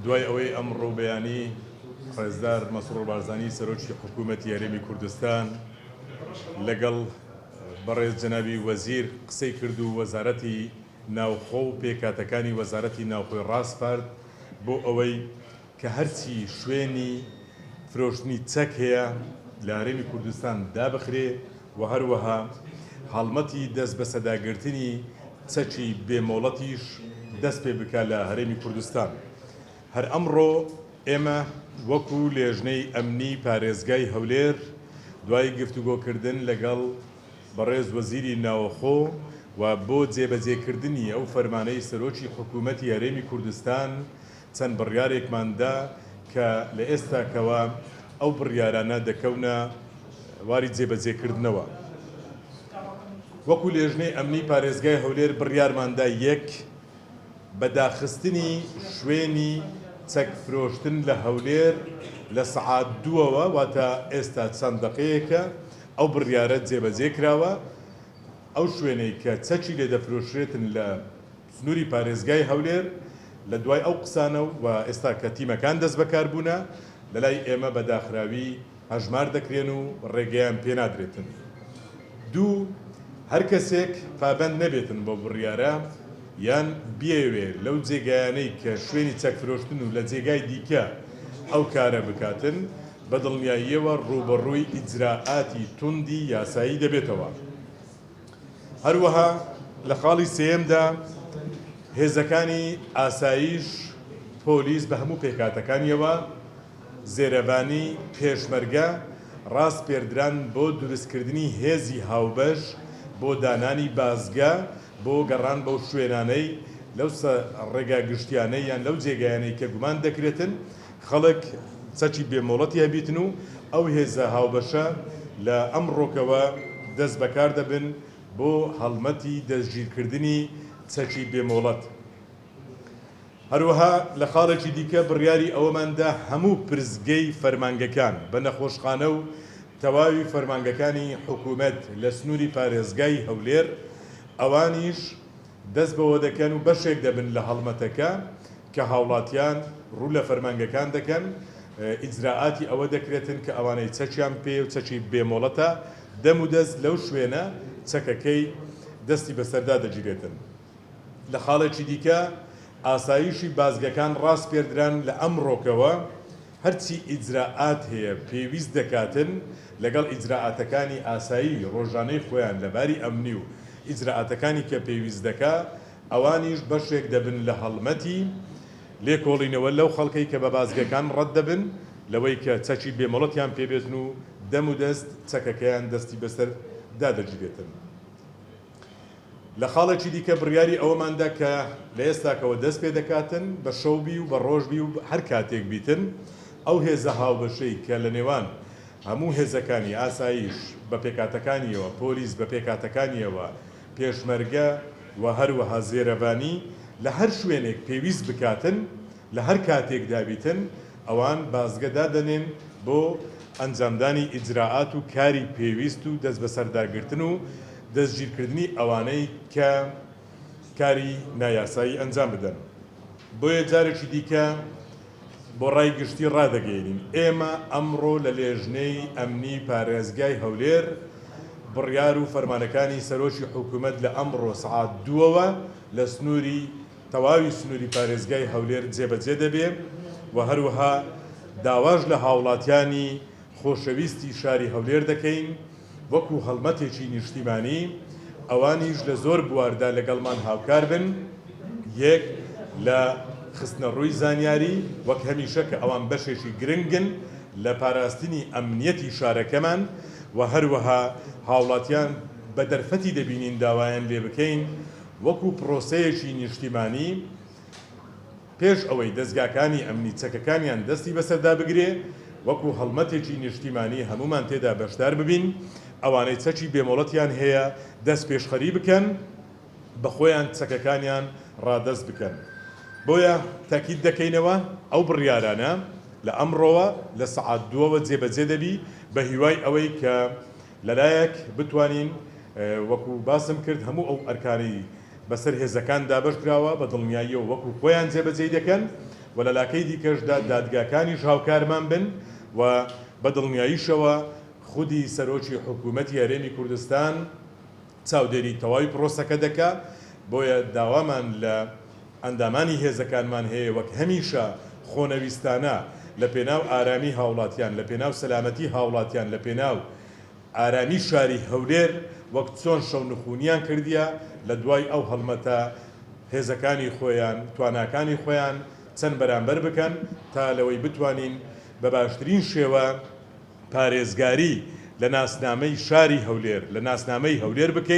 دوای ئەوەی ئەمڕۆ بەیانی ڕێزدار مەسرور بارزانی سەرۆکی حکوومەتی هەرێمی کوردستان لەگەڵ بەڕێز جەنابی وەزیر قسەی کرد و وەزارەتی ناوخۆ و پێکاتەکانی وەزارەتی ناوخۆی ڕاستپارد بۆ ئەوەی کە هەرچی شوێنی فرۆشتنی چەک هەیە لە هەرێمی کوردستان دابخرێ و هەروەها هەڵمەتی دەست بە سەداگرتنی چەکی بێمۆڵەتیش دەست پێ بکە لە هەرێمی کوردستان. هەر ئەمڕۆ ئێمە وەکو لێژنەی ئەمنی پارێزگای هەولێر دوای گفتوگۆکردن لەگەڵ بەڕێز وەزیری ناوەخۆ و بۆ جێبەجێکردنی ئەو فەرمانەی سەرۆکی حکوومەتی هەرێمی کوردستان چەند بڕیارێکماندا کە لە ئێستاکەوە ئەو بڕیارانە دەکەونە واری جێبەجێکردنەوە. وەکو لێژنەی ئەمنی پارێزگای هەولێر بڕیارماندا یەک بەداخستنی شوێنی چەک فرۆشتن لە هەولێر لە سەعات دووەوە واتە ئێستا چەند دەقەیەکە ئەو بڕیارە جێبەجێ کراوە. ئەو شوێنەی کە چەکی لێ دەفرۆشرێتن لە سنووری پارێزگای هەولێر لە دوای ئەو قسانە و ئێستا کە تیمەکان دەست بەکار بوونە لەلای ئێمە بەداخراوی هەژمار دەکرێن و ڕێگەیان پێ نادرێتن. دوو، هەر کەسێک پابەند نەبێتن بۆ بڕیارە یان بیاوێ لەو جێگایانەی کە شوێنی چەک فرۆشتن و لە جێگای دیکە ئەو کارە بکاتن بە دڵنیاییەوە ڕوبەڕووی ئیجراعاتی توندی یاسایی دەبێتەوە. هەروەها لە خاڵی سێیەمدا هێزەکانی ئاسایش پۆلیس بە هەموو پێکاتەکانیەوە زێرەبانی پێشمەرگە ڕاست پێردران بۆ دروستکردنی هێزی هاوبەش بۆ دانانی بازگە بۆ گەڕان بەو شوێنانەی لەو ڕێگا گشتیانەی یان لەو جێگایانەی کە گومان دەکرێتن خەڵک چەکی بێمۆڵەتی هەبیتن و ئەو هێزە هاوبەشە لە ئەم ڕۆکەوە دەست بەکار دەبن بۆ هەڵمەتی دەستگیرکردنی چەکی بێمۆڵەت. هەروەها لە خاڵێکی دیکە بڕیاری ئەوەماندا هەموو پرزگەی فەرمانگەکان بە نەخۆشخانە و تەواوی فەرمانگەکانی حکوومەت لە سنووری پارێزگای هەولێر ئەوانیش دەست بەوە دەکەن و بەشێک دەبن لە هەڵمەتەکە کە هاوڵاتیان ڕوو لە فەرمانگەکان دەکەن ئیجراعاتی ئەوە دەکرێتن کە ئەوانەی چەکیان پێ و چەکی بێمۆڵەتە دەم و دەست لەو شوێنە چەکەکەی دەستی بەسەردا دەگیرێتن. لە خاڵێکی دیکە ئاسایشی بازگەکان ڕاست پێردران لە ئەم ڕۆکەوە هەرچی ئیجراعات هەیە پێویست دەکاتن لەگەڵ ئیجراعاتەکانی ئاسایی ڕۆژانەی خۆیان لەباری ئەمنی و ئیجراعاتەکانی کە پێویست دەکا ئەوانیش بەشێک دەبن لە هەڵمەتی لێکۆڵینەوە لەو خەڵکەی کە بە بازگەکان ڕەت دەبن لەوەی کە چەکی بێمەڵەتیان پێبێتن و دەم و دەست چەکەکەیان دەستی بەسەر دادەگیرێتن. لە خاڵێکی دیکە بڕیاری ئەوەماندا کە لە ئێستاکەوە دەست پێ دەکاتن بە شەوبی و بە ڕۆژبی و هەر کاتێک بیتن ئەو هێزە هاوبەشەی کە لە نێوان هەموو هێزەکانی ئاسایش بە پێکاتەکانیەوە پۆلیس بە پێکاتەکانیەوە پێشمەرگە و هەروەها زێرەبانی لە هەر شوێنێک پێویست بکاتن لە هەر کاتێک دابیتن ئەوان بازگەدا دەنێن بۆ ئەنجامدانی ئیجراعات و کاری پێویست و دەست بەسەرداگرتن و دەستگیرکردنی ئەوانەی کە کاری نایاسایی ئەنجام بدەن. بۆیە جارێکی دیکە بۆ ڕای گشتی ڕادەگەیەنین ئێمە ئەمڕۆ لە لێژنەی ئەمنی پارێزگای هەولێر بڕیار و فەرمانەکانی سەرۆکی حکوومەت لە ئەمڕۆ سەعات دووەوە لە سنووری تەواوی سنووری پارێزگای هەولێر جێبەجێ دەبێ و هەروەها داواژ لە هاوڵاتیانی خۆشەویستی شاری هەولێر دەکەین وەکو هەڵمەتێکی نیشتیمانی ئەوانیش لە زۆر بواردا لەگەڵمان هاوکار بن یەک لە خستنە ڕووی زانیاری وەک هەمیشە کە ئەوان بەشێکی گرنگن لە پاراستنی ئەمنیەتی شارەکەمان و هەروەها هاوڵاتیان بە دەرفەتی دەبینین داوایان لێ بکەین وەکو پرۆسەیەکی نیشتیمانی پێش ئەوەی دەستگاکانی ئەمنی چەکەکانیان دەستی بەسەردا بگرێ وەکو هەڵمەتێکی نیشتیمانی هەمومان تێدا بەشدار ببین ئەوانەی چەکی بێمۆڵەتیان هەیە دەست پێشخەری بکەن بە خۆیان چەکەکانیان ڕادەست بکەن. بۆیە تاکید دەکەینەوە ئەو بڕیارانە لە ئەمڕۆوە لە سەعات دووەوە جێبەجێ دەبی بە هیوای ئەوەی کە لەلایەک بتوانین وەکو باسم کرد هەموو ئەو ئەرکانی بەسەر هێزەکان دابەش کراوە بە دڵنیاییەوە وەکو خۆیان جێبەجێ دەکەن و لە لاکەی دیکەشدا دادگاکانیش هاوکارمان بن و بە دڵنیاییشەوە خودی سەرۆکی حکوومەتی هەرێمی کوردستان چاودێری تەواوی پرۆسەکە دەکا. بۆیە داوامان لە ئەندامانی هێزەکانمان هەیە وەک هەمیشە خۆنەویستانە لە پێناو ئارامی هاوڵاتیان، لە پێناو سەلامەتی هاوڵاتیان، لە پێناو ئارامی شاری هەولێر وەک چۆن شەو نخونیان کردیە لە دوای ئەو هەڵمەتە هێزەکانی خۆیان تواناکانی خۆیان چەند بەرامبەر بکەن تا لەوەی بتوانین بە باشترین شێوە پارێزگاری لە ناسنامەی شاری هەولێر لە ناسنامەی هەولێر بکەین.